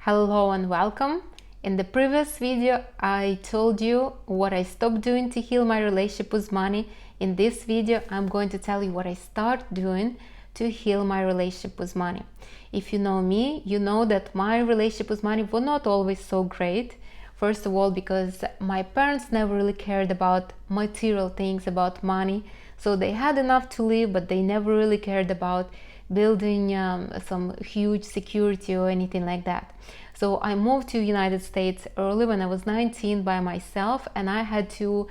Hello and welcome. In the previous video, I told you what I stopped doing to heal my relationship with money. In this video, I'm going to tell you what I start doing to heal my relationship with money. If you know me, you know that my relationship with money was not always so great. First of all, because my parents never really cared about material things, about money. So they had enough to live, but they never really cared about building some huge security or anything like that. So I moved to United States early when I was 19 by myself, and I had to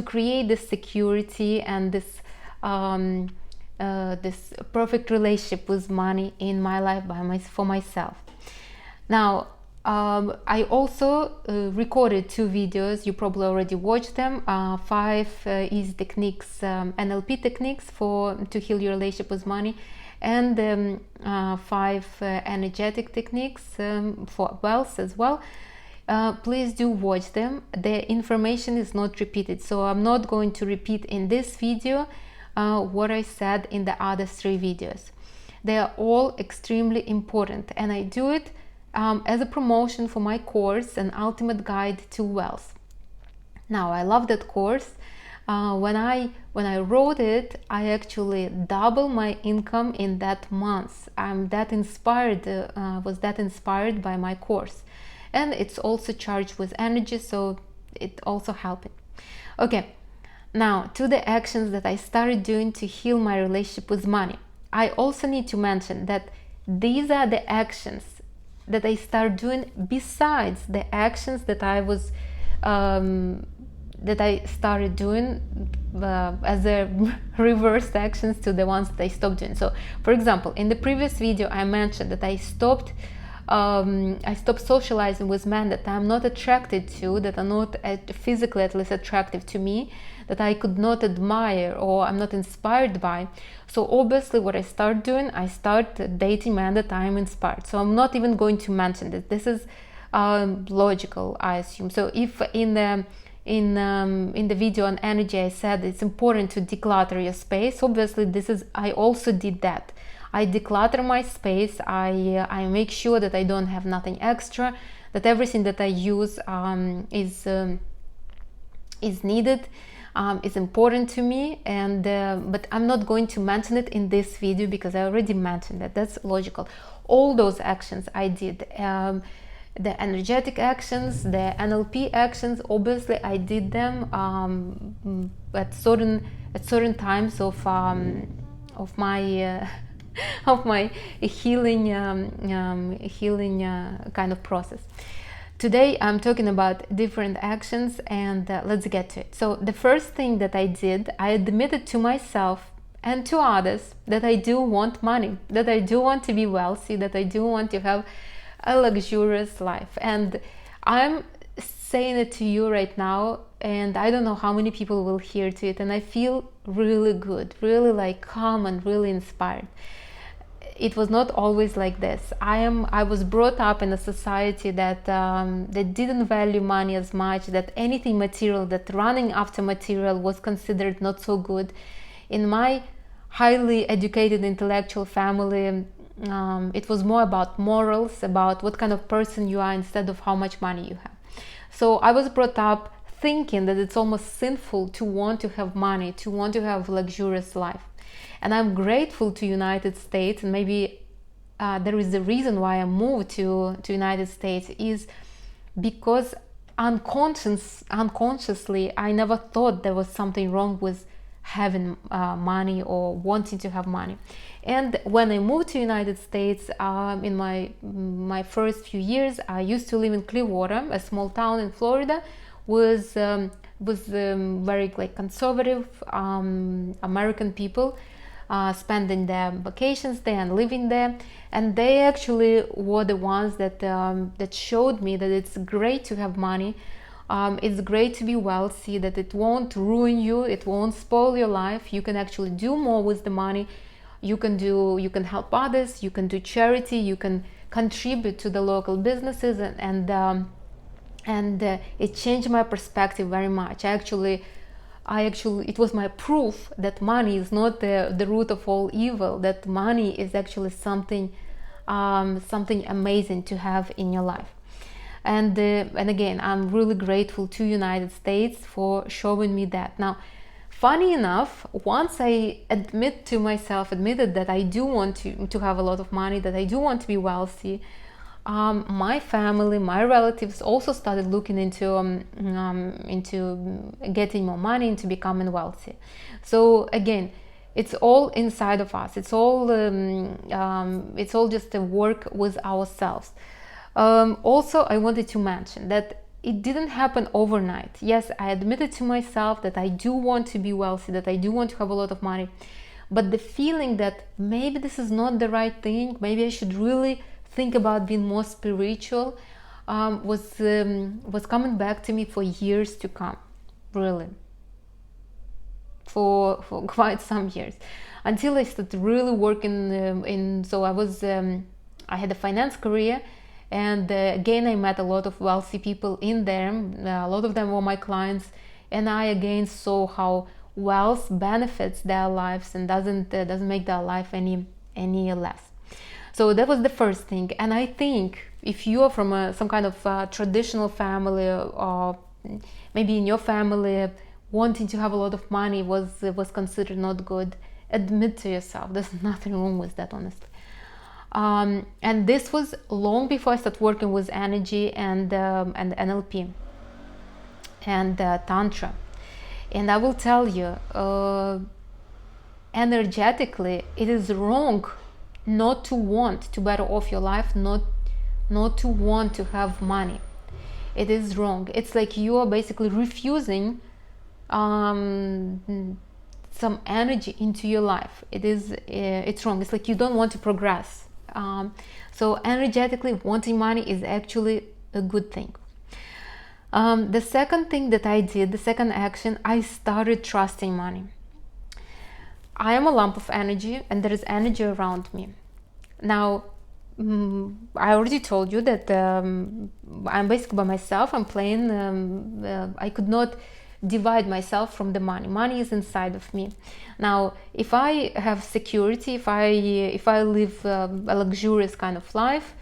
create this security and this this perfect relationship with money in my life for myself. Now I also recorded 2 videos. You probably already watched them. 5 easy techniques, NLP techniques to heal your relationship with money, and 5 energetic techniques for wealth as well. Please do watch them. The information is not repeated, so I'm not going to repeat in this video what I said in the other 3 videos. They are all extremely important, and I do it as a promotion for my course, An Ultimate Guide to Wealth. Now, I love that course. When I wrote it, I actually doubled my income in that month. I'm that inspired, was that inspired by my course, and it's also charged with energy, so it also helped it. Okay, now to the actions that I started doing to heal my relationship with money. I also need to mention that these are the actions that I started doing besides the actions that I was that I started doing as a reversed actions to the ones that I stopped doing. So, for example, in the previous video, I mentioned that I stopped socializing with men that I'm not attracted to, that are not physically at least attractive to me, that I could not admire or I'm not inspired by. So obviously what I start doing, I start dating men that I'm inspired. So I'm not even going to mention this. This is logical, I assume. So if in the video on energy I said it's important to declutter your space, obviously I also did that. I declutter my space. I make sure that I don't have nothing extra, that everything that I use is needed, is important to me, and but I'm not going to mention it in this video because I already mentioned that. That's logical. All those actions I did, the energetic actions, the NLP actions, obviously I did them at certain times of my of my healing kind of process. Today I'm talking about different actions, and let's get to it. So the first thing that I did, I admitted to myself and to others that I do want money, that I do want to be wealthy, that I do want to have a luxurious life. And I'm saying it to you right now, and I don't know how many people will hear to it, and I feel really good, really like calm and really inspired. It was not always like this. I was brought up in a society that didn't value money as much, that anything material, that running after material was considered not so good. In my highly educated intellectual family, it was more about morals, about what kind of person you are instead of how much money you have. So I was brought up thinking that it's almost sinful to want to have money, to want to have a luxurious life. And I'm grateful to United States, and maybe there is the reason why I moved to United States is because unconsciously I never thought there was something wrong with having money or wanting to have money. And when I moved to United States, in my first few years, I used to live in Clearwater, a small town in Florida, was very like conservative American people, spending their vacations there and living there, and they actually were the ones that showed me that it's great to have money. It's great to be wealthy, that it won't ruin you, it won't spoil your life. You can actually do more with the money. You can help others, you can do charity, you can contribute to the local businesses, and it changed my perspective very much. It was my proof that money is not the root of all evil, that money is actually something something amazing to have in your life. And again, I'm really grateful to United States for showing me that. Now, funny enough, once I admitted that I do want to have a lot of money, that I do want to be wealthy, my family, my relatives also started looking into getting more money, into becoming wealthy. So again, it's all inside of us. It's all just a work with ourselves. Also, I wanted to mention that it didn't happen overnight. Yes, I admitted to myself that I do want to be wealthy, that I do want to have a lot of money, but the feeling that maybe this is not the right thing, maybe I should really think about being more spiritual, was coming back to me for years to come, really, for quite some years, until I started really working so I had a finance career. And again, I met a lot of wealthy people in there. A lot of them were my clients, and I again saw how wealth benefits their lives and doesn't make their life any less. So that was the first thing. And I think if you are from some kind of traditional family, or maybe in your family wanting to have a lot of money was considered not good, admit to yourself there's nothing wrong with that, honestly. And this was long before I started working with energy and NLP and Tantra. And I will tell you, energetically, it is wrong not to want to better off your life, not to want to have money. It is wrong. It's like you are basically refusing some energy into your life. It's wrong. It's like you don't want to progress. So energetically, wanting money is actually a good thing. The second thing that I did, the second action, I started trusting money. I am a lump of energy, and there is energy around me. Now, I already told you that I'm basically by myself. I'm playing. I could not divide myself from the money. Money is inside of me. Now, if I have security, if I live a luxurious kind of life,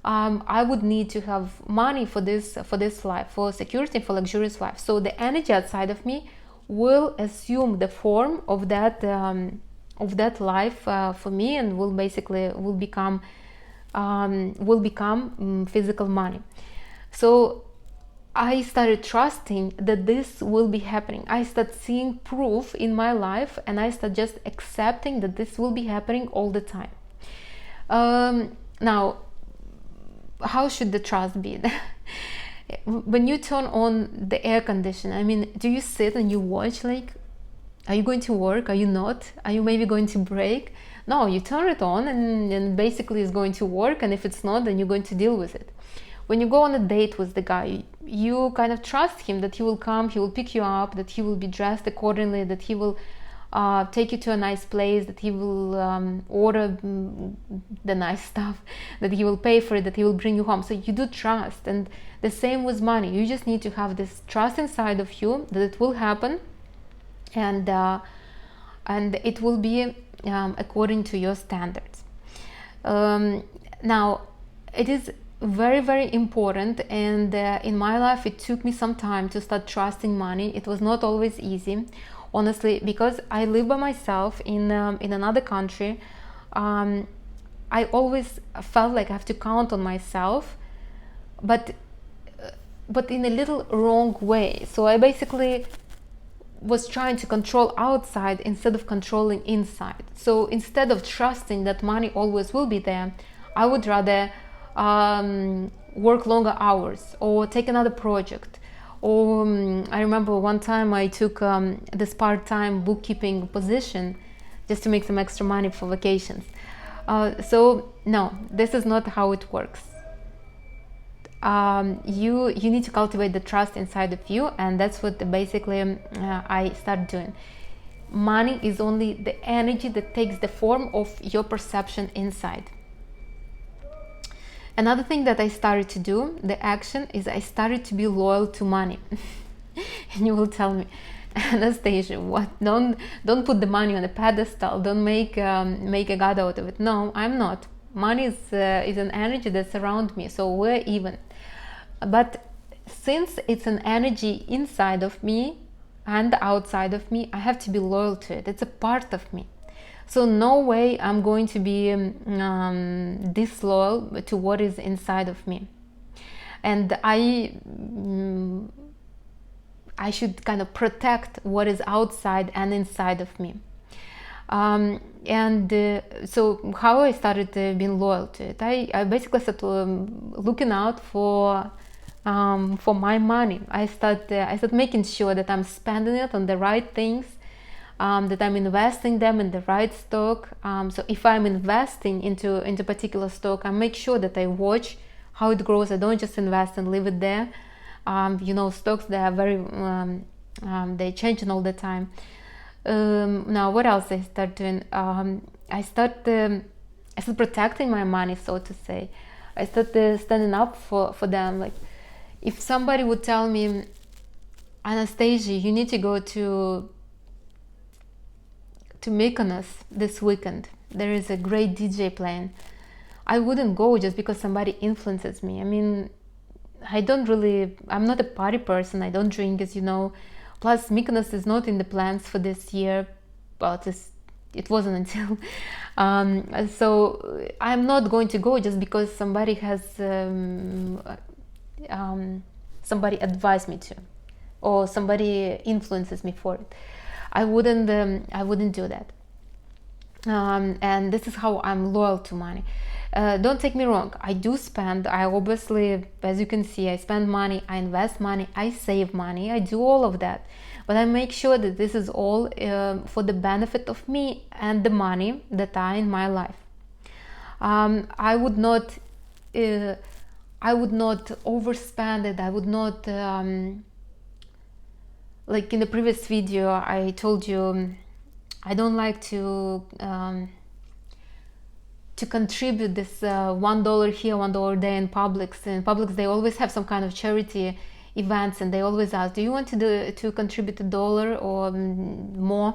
I would need to have money for this life, for security, for luxurious life. So the energy outside of me will assume the form of that life for me, and will become physical money. So I started trusting that this will be happening. I started seeing proof in my life, and I started just accepting that this will be happening all the time. Now, how should the trust be? When you turn on the air conditioner, I mean, do you sit and you watch, like, are you going to work? Are you not? Are you maybe going to break? No, you turn it on, and basically it's going to work, and if it's not, then you're going to deal with it. When you go on a date with the guy, you kind of trust him that he will come, he will pick you up, that he will be dressed accordingly, that he will take you to a nice place, that he will order the nice stuff, that he will pay for it, that he will bring you home. So you do trust. And the same with money. You just need to have this trust inside of you that it will happen, and it will be according to your standards. Now, it is very, very important, and in my life it took me some time to start trusting money. It was not always easy, honestly, because I live by myself in another country. I always felt like I have to count on myself, but in a little wrong way. So I basically was trying to control outside instead of controlling inside. So instead of trusting that money always will be there, I would rather work longer hours or take another project. Or I remember one time I took this part-time bookkeeping position just to make some extra money for vacations. So no, this is not how it works. You need to cultivate the trust inside of you, and that's what basically I started doing. Money is only the energy that takes the form of your perception inside. Another thing that I started to do, the action, is I started to be loyal to money. And you will tell me, Anastasia, what? Don't put the money on a pedestal. Don't make a god out of it. No, I'm not. Money is an energy that surrounds me, so we're even. But since it's an energy inside of me and outside of me, I have to be loyal to it. It's a part of me. So no way I'm going to be disloyal to what is inside of me. And I should kind of protect what is outside and inside of me. So how I started being loyal to it, I basically started looking out for my money. I started making sure that I'm spending it on the right things, that I'm investing them in the right stock. So if I'm investing into particular stock, I make sure that I watch how it grows. I don't just invest and leave it there. Stocks, they are very they're changing all the time. Now what else I start doing? I start protecting my money, so to say. I start standing up for them. Like, if somebody would tell me, Anastasia, you need to go to Mykonos this weekend, there is a great DJ playing, I wouldn't go just because somebody influences me. I mean, I'm not a party person. I don't drink, as you know. Plus, Mykonos is not in the plans for this year, but it wasn't until. So I'm not going to go just because somebody has somebody advised me to, or somebody influences me for it. I wouldn't do that. And this is how I'm loyal to money. Don't take me wrong, I do spend. I obviously, as you can see, I spend money, I invest money, I save money, I do all of that. But I make sure that this is all for the benefit of me and the money that are in my life. I would not overspend it. I would not, like in the previous video, I told you, I don't like to contribute this $1 here, $1 there in Publix. In Publix, they always have some kind of charity events, and they always ask, do you want to contribute $1 or more?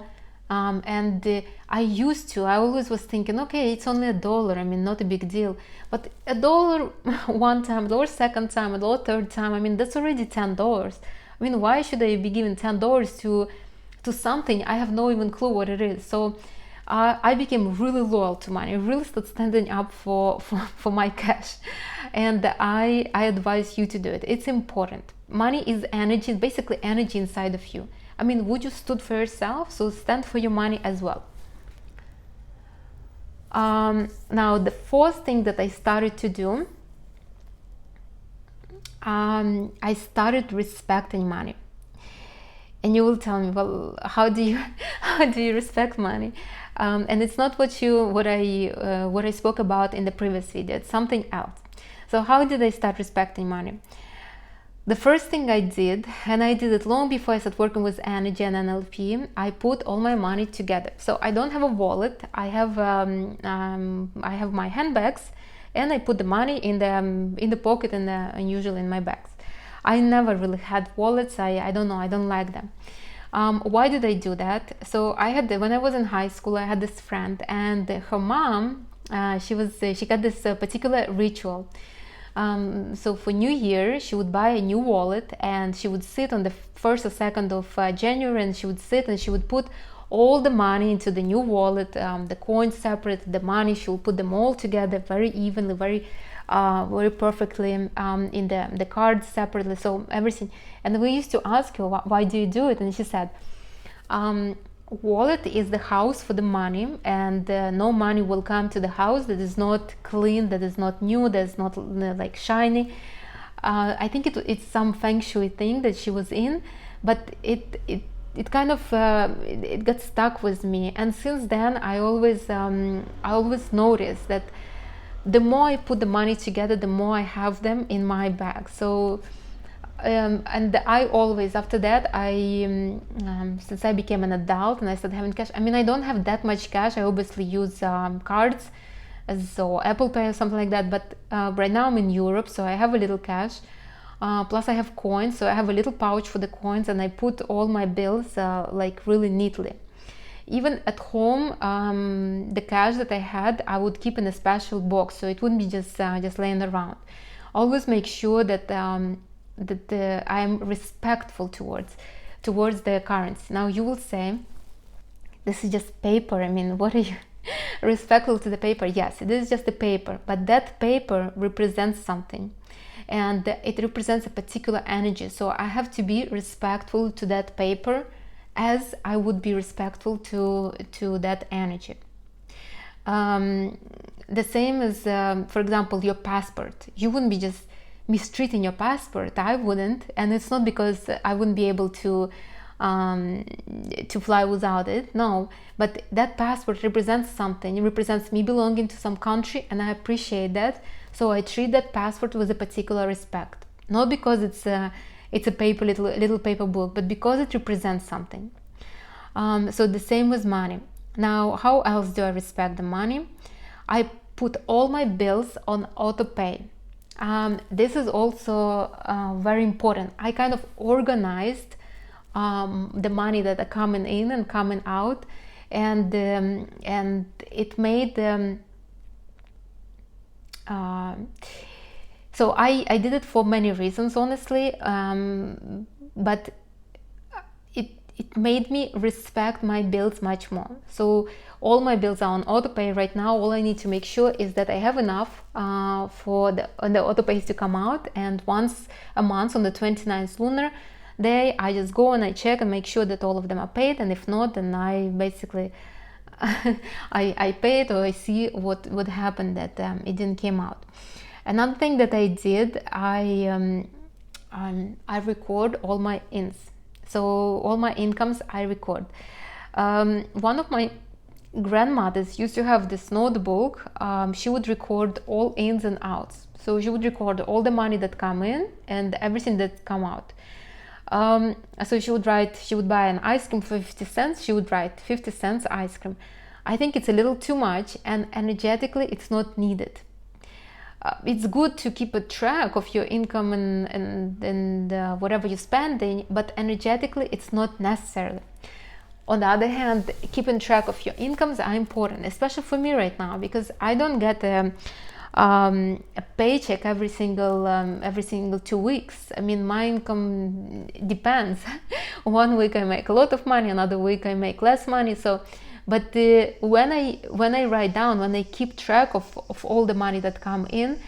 I used to. I always was thinking, okay, it's only $1. I mean, not a big deal. But $1 one time, $1 second time, $1 third time, I mean, that's already $10. I mean, why should I be giving $10 to something I have no even clue what it is? So I became really loyal to money. I really started standing up for my cash, and I advise you to do it. It's important. Money is energy, basically energy inside of you. I mean, would you stood for yourself? So stand for your money as well. Now, the fourth thing that I started to do, I started respecting money. And you will tell me, well, how do you respect money? And it's not what I spoke about in the previous video. It's something else. So how did I start respecting money? The first thing I did, and I did it long before I started working with energy and NLP, I put all my money together. So I don't have a wallet. I have my handbags, and I put the money in the pocket and usually in my bags. I never really had wallets. I don't know. I don't like them. Why did I do that? So when I was in high school, I had this friend, and her mom, she got this particular ritual. So for New Year, she would buy a new wallet, and she would sit on the 1st or 2nd of January, and she would sit and she would put all the money into the new wallet, the coins separate, the money, she will put them all together very evenly, very perfectly, in the cards separately, so everything. And we used to ask her, why do you do it? And she said, wallet is the house for the money, and no money will come to the house that is not clean, that is not new, that is not like shiny. I think it's some feng shui thing that she was in, but it kind of it got stuck with me. And since then, I always noticed that the more I put the money together, the more I have them in my bag. So and I always, after that, since I became an adult and I started having cash, I mean, I don't have that much cash. I obviously use cards, so Apple Pay or something like that, but right now I'm in Europe, so I have a little cash, plus I have coins, so I have a little pouch for the coins, and I put all my bills like really neatly. even at home, the cash that I had, I would keep in a special box, so it wouldn't be just laying around. Always make sure that I am respectful towards the currency. Now you will say, this is just paper. I mean, what are you respectful to the paper? Yes, it is just a paper, but that paper represents something, and it represents a particular energy. So I have to be respectful to that paper as I would be respectful to that energy. The same as, for example, your passport. You wouldn't be just mistreating your passport. I wouldn't, and it's not because I wouldn't be able to fly without it. No, but that passport represents something. It represents me belonging to some country, and I appreciate that. So I treat that passport with a particular respect, not because it's a paper little paper book, but because it represents something. So the same with money. Now, how else do I respect the money? I put all my bills on auto pay. This is also very important. I kind of organized the money that are coming in and coming out, and it made so I did it for many reasons, honestly, but it made me respect my bills much more. So all my bills are on auto pay right now. All I need to make sure is that I have enough for the auto pays to come out, and once a month on the 29th lunar day, I just go and I check and make sure that all of them are paid, and if not, then I basically I pay it, or I see what happened that it didn't came out. Another thing that I did, I record all my ins. So all my incomes I record. One of my grandmothers used to have this notebook. She would record all ins and outs. So she would record all the money that come in and everything that come out. So she would buy an ice cream for 50 cents. She would write 50 cents ice cream. I think it's a little too much, and energetically it's not needed. It's good to keep a track of your income and whatever you're spending, but energetically it's not necessary. On the other hand, keeping track of your incomes are important, especially for me right now, because I don't get a paycheck every single 2 weeks. I mean, my income depends. One week I make a lot of money, another week I make less money. So, but when I write down, when I keep track of all the money that come in,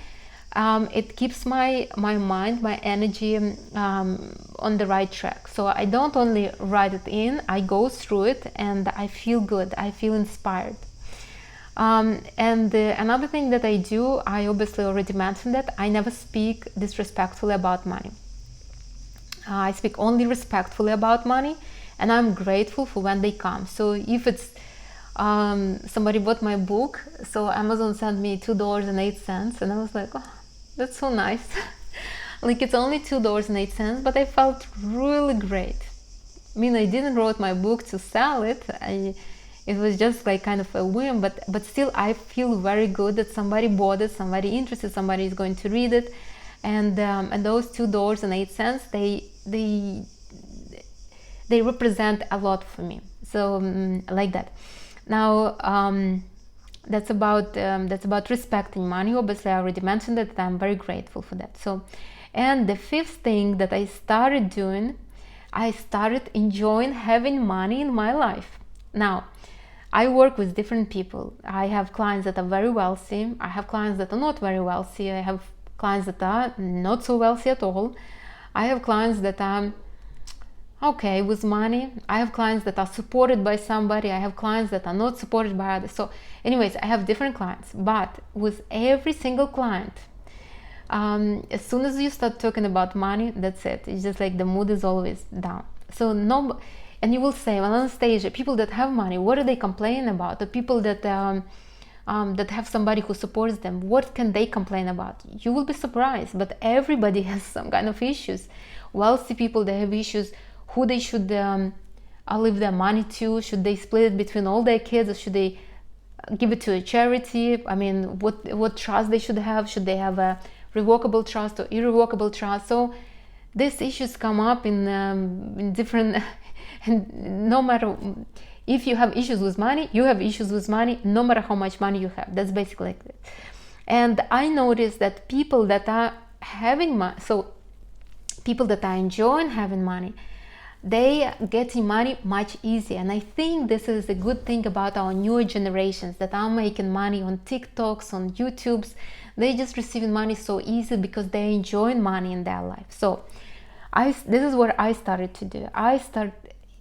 it keeps my mind, my energy on the right track. So I don't only write it in, I go through it and I feel good, I feel inspired. Another thing that I do, I obviously already mentioned that, I never speak disrespectfully about money. I speak only respectfully about money, and I'm grateful for when they come. So if it's somebody bought my book, so Amazon sent me $2.08, and I was like, oh, that's so nice. Like, it's only $2.08, but I felt really great. I mean, I didn't write my book to sell it. It was just like kind of a whim, but still I feel very good that somebody bought it, somebody interested, somebody is going to read it, and those $2.08, they represent a lot for me. So like that. Now that's about respecting money. Obviously, I already mentioned that I'm very grateful for that. So, and the fifth thing that I started doing, I started enjoying having money in my life. Now, I work with different people. I have clients that are very wealthy. I have clients that are not very wealthy. I have clients that are not so wealthy at all. I have clients that are okay with money. I have clients that are supported by somebody. I have clients that are not supported by others. So anyways, I have different clients, but with every single client, as soon as you start talking about money, that's it. It's just like the mood is always down. So and you will say, well, Anastasia, people that have money, what do they complain about? The people that have somebody who supports them, what can they complain about? You will be surprised, but everybody has some kind of issues. Wealthy people, they have issues who they should leave their money to. Should they split it between all their kids, or should they give it to a charity? I mean, what trust they should have? Should they have a revocable trust or irrevocable trust? So these issues come up in different and no matter If you have issues with money, you have issues with money no matter how much money you have. That's basically like this. And I noticed that people that are having money, so people that are enjoying having money, they are getting money much easier. And I think this is a good thing about our newer generations that are making money on TikToks, on YouTubes. They just receiving money so easy because they're enjoying money in their life. So this is what I started to do. I started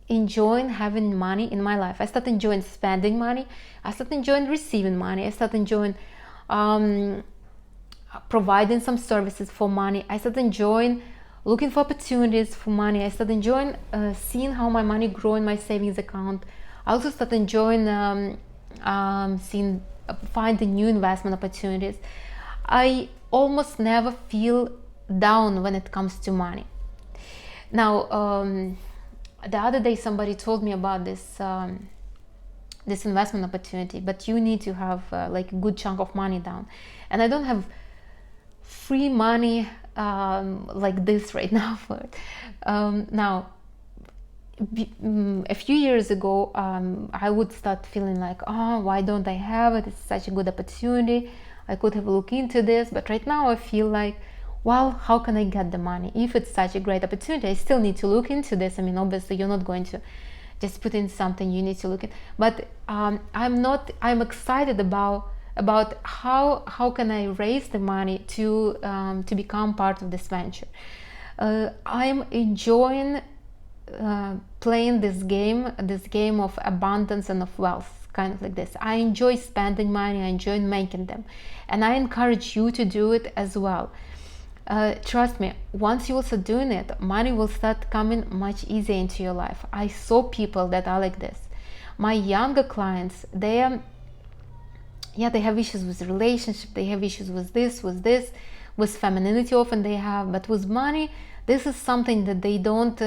enjoying having money in my life. I started enjoying spending money. I started enjoying receiving money. I started enjoying providing some services for money. I started enjoying looking for opportunities for money. I started enjoying seeing how my money grow in my savings account. I also started enjoying finding new investment opportunities. I almost never feel down when it comes to money. Now, the other day somebody told me about this this investment opportunity, but you need to have like a good chunk of money down. And I don't have free money like this right now for it. Now, a few years ago, I would start feeling like, oh, why don't I have it? It's such a good opportunity. I could have looked into this. But right now I feel like, well, how can I get the money? If it's such a great opportunity, I still need to look into this. I mean, obviously you're not going to just put in something you need to look at. But I'm excited about how can I raise the money to become part of this venture. I'm enjoying playing this game of abundance and of wealth, kind of like this. I enjoy spending money, I enjoy making them, and I encourage you to do it as well. Trust me, once you will start doing it, money will start coming much easier into your life. I saw people that are like this. My younger clients, they have issues with relationship, they have issues with this, with femininity often they have, but with money, this is something that they don't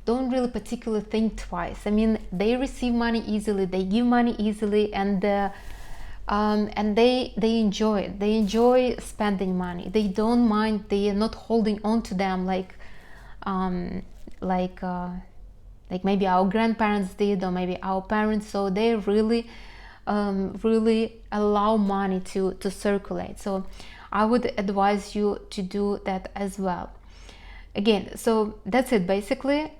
really particularly think twice. I mean, they receive money easily, they give money easily, and they enjoy it. They enjoy spending money. They don't mind. They are not holding on to them like maybe our grandparents did, or maybe our parents. So they really allow money to circulate. So I would advise you to do that as well. Again, so that's it basically.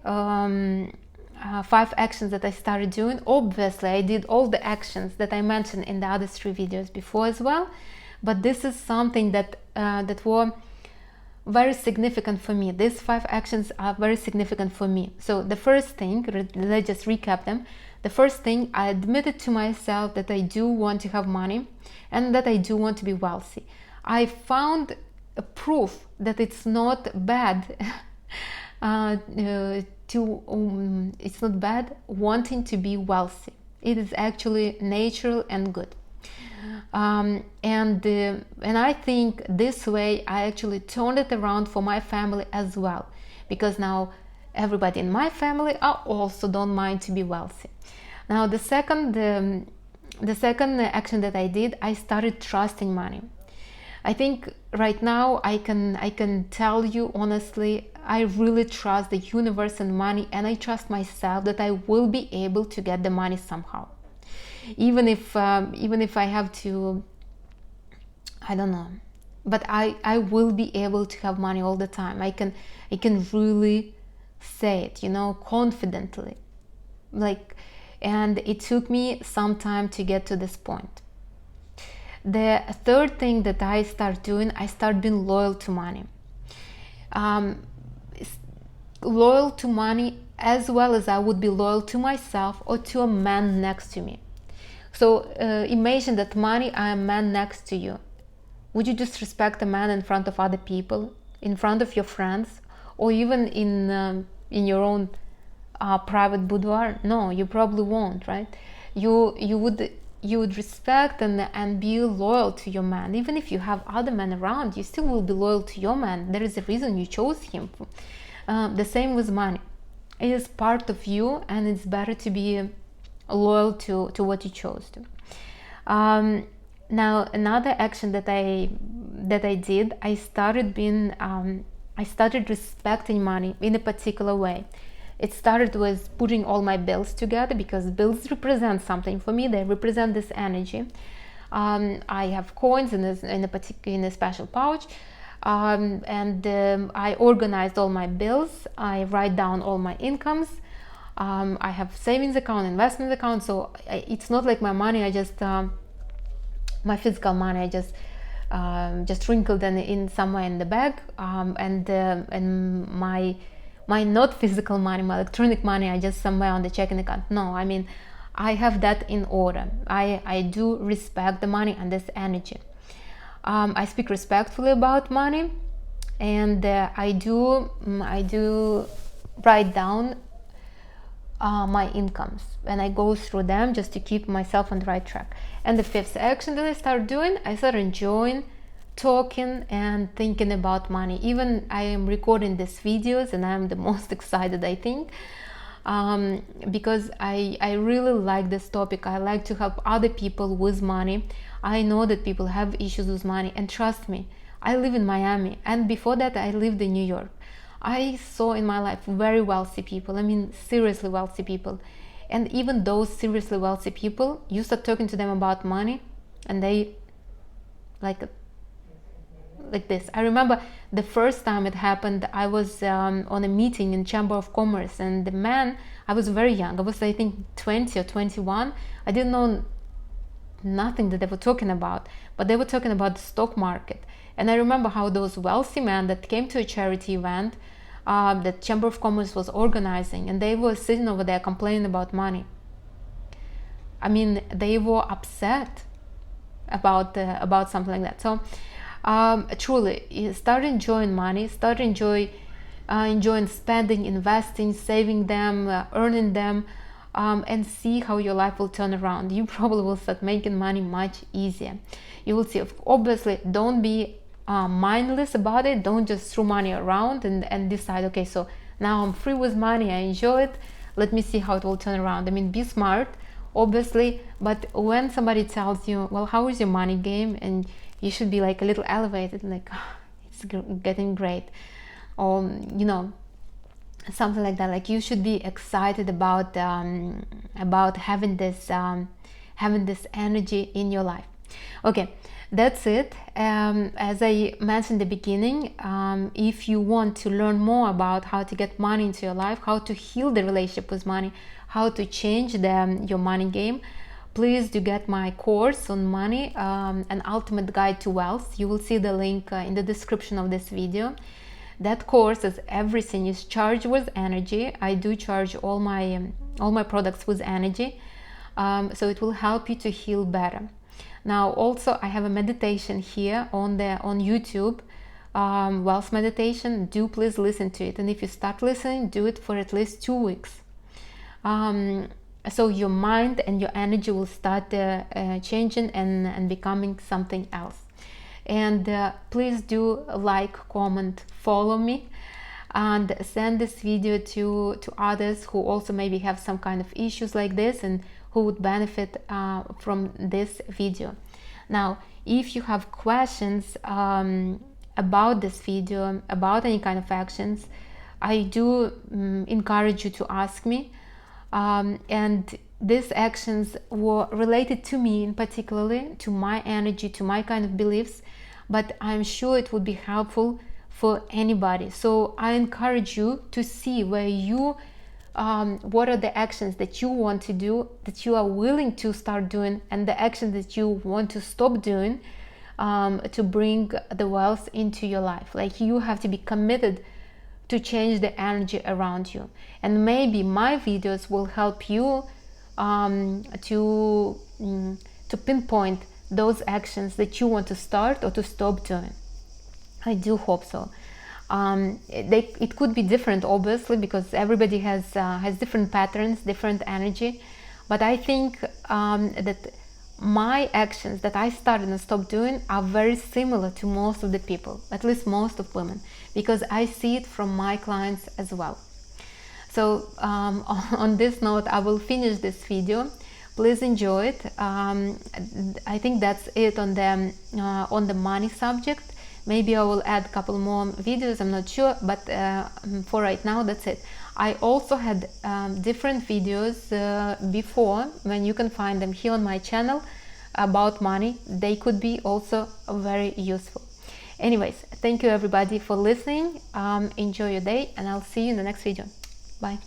5 actions that I started doing. Obviously I did all the actions that I mentioned in the other 3 videos before as well, but this is something that were very significant for me. These 5 actions are very significant for me. So the first thing, let's just recap them. The first thing, I admitted to myself that I do want to have money and that I do want to be wealthy. I found a proof that it's not bad it's not bad wanting to be wealthy. It is actually natural and good. And I think this way I actually turned it around for my family as well, because now everybody in my family also don't mind to be wealthy. Now the second action that I did, I started trusting money. I think right now I can tell you honestly, I really trust the universe and money, and I trust myself that I will be able to get the money somehow. Even if I have to, I don't know, but I will be able to have money all the time. I can really say it, confidently. And it took me some time to get to this point. The third thing that I start doing, I start being loyal to money. Loyal to money as well as I would be loyal to myself or to a man next to me. So imagine that money, I am a man next to you. Would you disrespect a man in front of other people, in front of your friends, or even in your own private boudoir? No, you probably won't, right? You would respect and be loyal to your man. Even if you have other men around, you still will be loyal to your man. There is a reason you chose him. The same with money. It is part of you, and it's better to be loyal to what you chose to. Now another action that I did, I started respecting money in a particular way. It started with putting all my bills together, because bills represent something for me. They represent this energy. I have coins in a special pouch, and I organized all my bills. I write down all my incomes. I have savings account, investment account. So it's not like my money, I just my physical money, I just wrinkled in somewhere in the bag, and my not physical money, my electronic money, I just somewhere on the checking account. No, I mean, I have that in order. I do respect the money and this energy. I speak respectfully about money, and I do write down my incomes, and I go through them just to keep myself on the right track. And the fifth action that I start doing, I start enjoying talking and thinking about money. Even I am recording these videos and I'm the most excited, I think, because I really like this topic. I like to help other people with money. I know that people have issues with money, and trust me, I live in Miami, and before that I lived in New York. I saw in my life very wealthy people, I mean seriously wealthy people, and even those seriously wealthy people, you start talking to them about money and they like this. I remember the first time it happened, I was on a meeting in Chamber of Commerce, and the man, I was very young, I was I think 20 or 21, I didn't know nothing that they were talking about, but they were talking about the stock market. And I remember how those wealthy men that came to a charity event that Chamber of Commerce was organizing, and they were sitting over there complaining about money. I mean, they were upset about something like that. So truly, start enjoying money, start enjoying spending, investing, saving them, earning them, and see how your life will turn around. You probably will start making money much easier. You will see. Obviously, don't be mindless about it. Don't just throw money around and decide, okay, so now I'm free with money, I enjoy it, let me see how it will turn around. I mean, be smart, obviously, but when somebody tells you, well, how is your money game, and you should be like a little elevated, like, oh, it's getting great, or you know, something like that. Like, you should be excited about having this energy in your life. Okay, that's it. As I mentioned in the beginning, if you want to learn more about how to get money into your life, how to heal the relationship with money, how to change your money game, please do get my course on money, An Ultimate Guide to Wealth. You will see the link in the description of this video. That course is everything, is charged with energy. I do charge all my products with energy, so it will help you to heal better. Now, also, I have a meditation here on YouTube, wealth meditation. Do please listen to it, and if you start listening, do it for at least 2 weeks. So your mind and your energy will start changing and becoming something else. And please do like, comment, follow me, and send this video to others who also maybe have some kind of issues like this and who would benefit from this video. Now, if you have questions about this video, about any kind of actions, I do encourage you to ask me. And these actions were related to me in particularly, to my energy, to my kind of beliefs, but I'm sure it would be helpful for anybody. So I encourage you to see where you what are the actions that you want to do, that you are willing to start doing, and the actions that you want to stop doing to bring the wealth into your life. Like, you have to be committed to change the energy around you. And maybe my videos will help you to pinpoint those actions that you want to start or to stop doing. I do hope so. It could be different, obviously, because everybody has different patterns, different energy. But I think that my actions that I started and stopped doing are very similar to most of the people, at least most of women, because I see it from my clients as well. So on this note, I will finish this video. Please enjoy it. I think that's it on the money subject. Maybe I will add a couple more videos, I'm not sure, but for right now that's it. I also had different videos before, when you can find them here on my channel, about money. They could be also very useful. Anyways, thank you everybody for listening. Enjoy your day, and I'll see you in the next video. Bye.